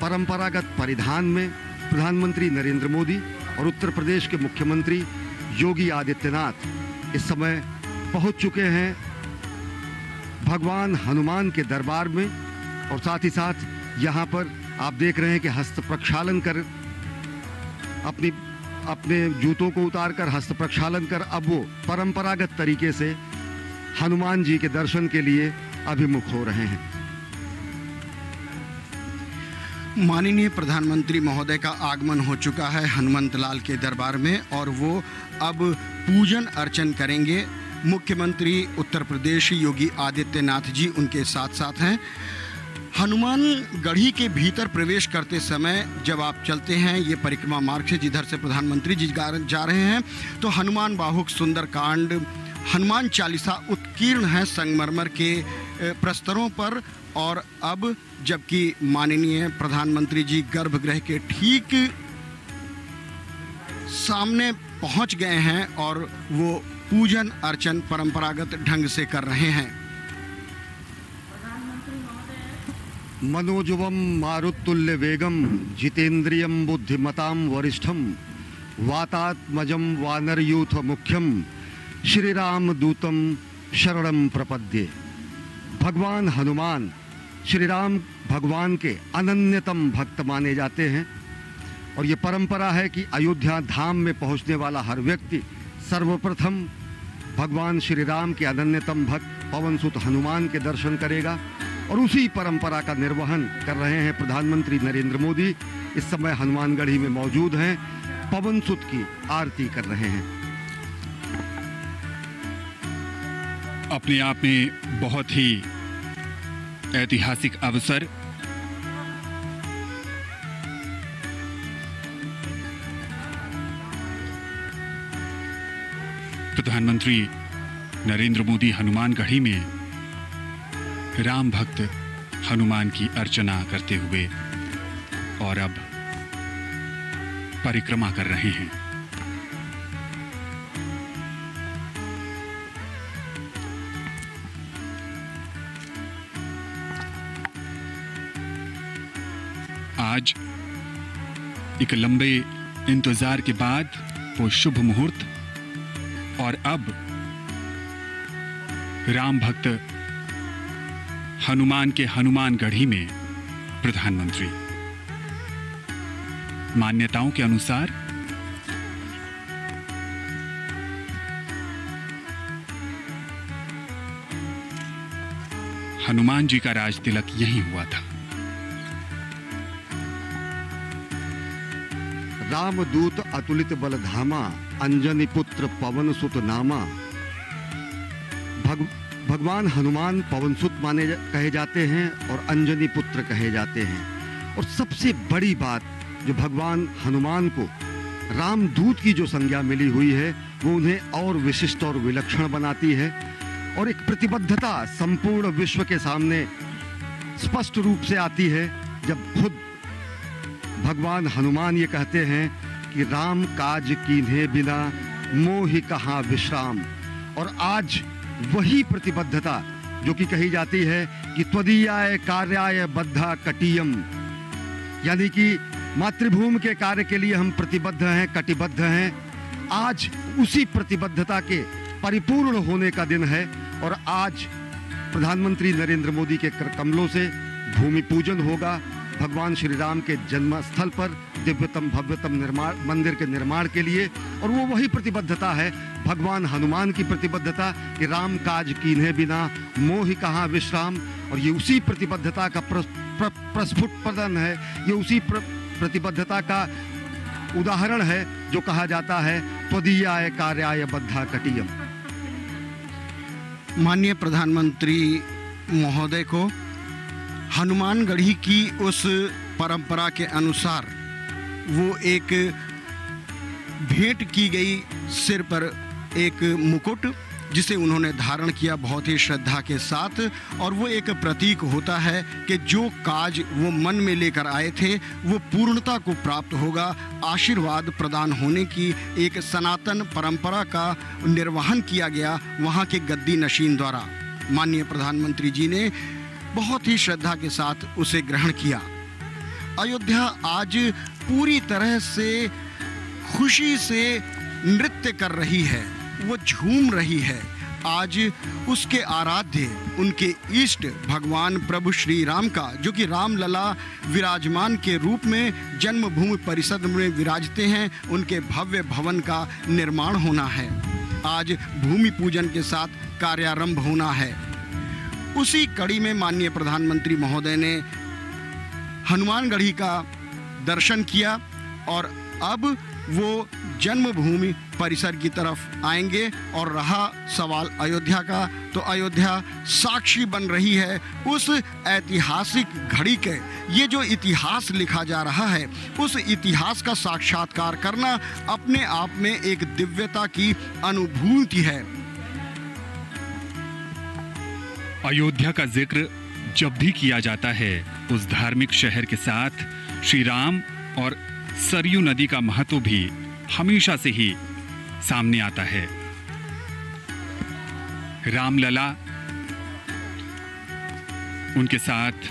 परंपरागत परिधान में प्रधानमंत्री नरेंद्र मोदी और उत्तर प्रदेश के मुख्यमंत्री योगी आदित्यनाथ इस समय पहुंच चुके हैं भगवान हनुमान के दरबार में। और साथ ही साथ यहाँ पर आप देख रहे हैं कि हस्त प्रक्षालन कर अपने जूतों को उतारकर हस्त प्रक्षालन कर अब वो परंपरागत तरीके से हनुमान जी के दर्शन के लिए अभिमुख हो रहे हैं। माननीय प्रधानमंत्री महोदय का आगमन हो चुका है हनुमंत लाल के दरबार में और वो अब पूजन अर्चन करेंगे। मुख्यमंत्री उत्तर प्रदेश योगी आदित्यनाथ जी उनके साथ साथ हैं। हनुमान गढ़ी के भीतर प्रवेश करते समय जब आप चलते हैं ये परिक्रमा मार्ग से जिधर से प्रधानमंत्री जी जा रहे हैं तो हनुमान बाहुक सुंदरकांड, हनुमान चालीसा उत्कीर्ण है संगमरमर के प्रस्तरों पर। और अब जबकि माननीय प्रधानमंत्री जी गर्भगृह के ठीक सामने पहुंच गए हैं और वो पूजन अर्चन परंपरागत ढंग से कर रहे हैं। मनोजवम मारुतुल्य वेगम जितेंद्रियम बुद्धिमताम वरिष्ठम वातात्मजम वानरयूथ मुख्यम श्री राम दूतम शरणम प्रपद्ये। भगवान हनुमान श्री राम भगवान के अनन्यतम भक्त माने जाते हैं और ये परंपरा है कि अयोध्या धाम में पहुंचने वाला हर व्यक्ति सर्वप्रथम भगवान श्री राम के अनन्यतम भक्त पवनसुत हनुमान के दर्शन करेगा। और उसी परंपरा का निर्वहन कर रहे हैं प्रधानमंत्री नरेंद्र मोदी। इस समय हनुमानगढ़ी में मौजूद हैं, पवनसुत की आरती कर रहे हैं। अपने आप में बहुत ही ऐतिहासिक अवसर। प्रधानमंत्री नरेंद्र मोदी हनुमानगढ़ी में राम भक्त हनुमान की अर्चना करते हुए और अब परिक्रमा कर रहे हैं। आज एक लंबे इंतजार के बाद वो शुभ मुहूर्त और अब राम भक्त हनुमान के हनुमानगढ़ी में प्रधानमंत्री। मान्यताओं के अनुसार हनुमान जी का राज तिलक यहीं हुआ था। रामदूत अतुलित बलधामा अंजनी पुत्र पवन सुत नामा। भगवान हनुमान पवनसुत कहे जाते हैं और अंजनी पुत्र कहे जाते हैं। और सबसे बड़ी बात जो भगवान हनुमान को रामदूत की जो संज्ञा मिली हुई है वो उन्हें और विशिष्ट और विलक्षण बनाती है और एक प्रतिबद्धता संपूर्ण विश्व के सामने स्पष्ट रूप से आती है जब खुद भगवान हनुमान ये कहते हैं कि राम काज कीन्हे बिना मोहि कहाँ विश्राम। और आज वही प्रतिबद्धता जो कि कही जाती है कि त्वदीयाय कार्याय बद्धा कटियम, यानी कि मातृभूमि के कार्य के लिए हम प्रतिबद्ध हैं, कटिबद्ध हैं। आज उसी प्रतिबद्धता के परिपूर्ण होने का दिन है और आज प्रधानमंत्री नरेंद्र मोदी के कमलों से भूमि पूजन होगा भगवान श्री राम के जन्म स्थल पर दिव्यतम भव्यतम मंदिर के निर्माण के लिए। और वो वही प्रतिबद्धता है भगवान हनुमान की प्रतिबद्धता कि राम काज कीन्हे बिना मोहि कहाँ विश्राम। और ये उसी प्रतिबद्धता का प्रस्फुटन है, ये उसी प्रतिबद्धता का उदाहरण है जो कहा जाता है त्वदीयाय कार्याय बद्धा कटियम। माननीय प्रधानमंत्री महोदय को हनुमानगढ़ी की उस परंपरा के अनुसार वो एक भेंट की गई सिर पर एक मुकुट जिसे उन्होंने धारण किया बहुत ही श्रद्धा के साथ। और वो एक प्रतीक होता है कि जो काज वो मन में लेकर आए थे वो पूर्णता को प्राप्त होगा। आशीर्वाद प्रदान होने की एक सनातन परंपरा का निर्वहन किया गया वहाँ के गद्दी नशीन द्वारा। माननीय प्रधानमंत्री जी ने बहुत ही श्रद्धा के साथ उसे ग्रहण किया। अयोध्या आज पूरी तरह से खुशी से नृत्य कर रही है, वो झूम रही है। आज उसके आराध्य, उनके इष्ट भगवान प्रभु श्री राम का, जो कि रामलला विराजमान के रूप में जन्मभूमि परिषद में विराजते हैं, उनके भव्य भवन का निर्माण होना है। आज भूमि पूजन के साथ कार्यारंभ होना है। उसी कड़ी में माननीय प्रधानमंत्री महोदय ने हनुमानगढ़ी का दर्शन किया और अब वो जन्मभूमि परिसर की तरफ आएंगे। और रहा सवाल अयोध्या का, तो अयोध्या साक्षी बन रही है उस ऐतिहासिक घड़ी के। ये जो इतिहास लिखा जा रहा है, उस इतिहास का साक्षात्कार करना अपने आप में एक दिव्यता की अनुभूति है। अयोध्या का जिक्र जब भी किया जाता है, उस धार्मिक शहर के साथ श्री राम और सरयू नदी का महत्व भी हमेशा से ही सामने आता है। रामलला, उनके साथ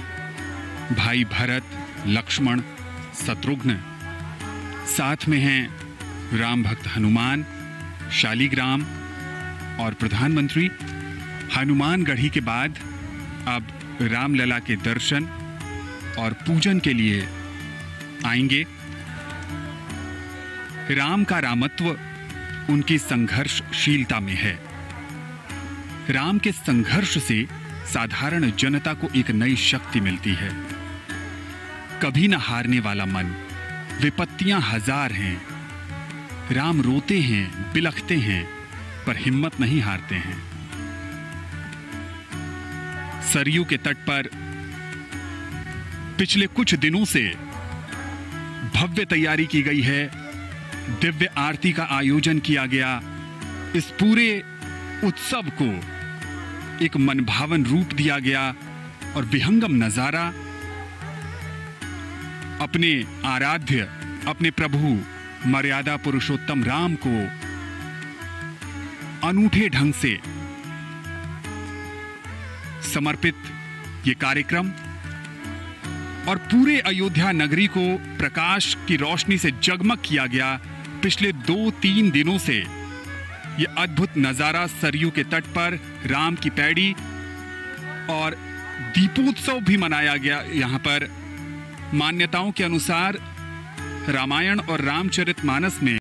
भाई भरत, लक्ष्मण, शत्रुघ्न, साथ में हैं राम भक्त हनुमान, शालिग्राम और प्रधानमंत्री। हनुमानगढ़ी के बाद अब रामलला के दर्शन और पूजन के लिए आएंगे। राम का रामत्व उनकी संघर्षशीलता में है। राम के संघर्ष से साधारण जनता को एक नई शक्ति मिलती है। कभी न हारने वाला मन। विपत्तियां हजार हैं, राम रोते हैं, बिलखते हैं, पर हिम्मत नहीं हारते हैं। सरयू के तट पर पिछले कुछ दिनों से भव्य तैयारी की गई है। दिव्य आरती का आयोजन किया गया। इस पूरे उत्सव को एक मनभावन रूप दिया गया और विहंगम नजारा अपने आराध्य, अपने प्रभु मर्यादा पुरुषोत्तम राम को अनूठे ढंग से समर्पित ये कार्यक्रम और पूरे अयोध्या नगरी को प्रकाश की रोशनी से जगमग किया गया। पिछले 2-3 दिनों से ये अद्भुत नजारा सरयू के तट पर राम की पैड़ी और दीपोत्सव भी मनाया गया। यहाँ पर मान्यताओं के अनुसार रामायण और रामचरितमानस में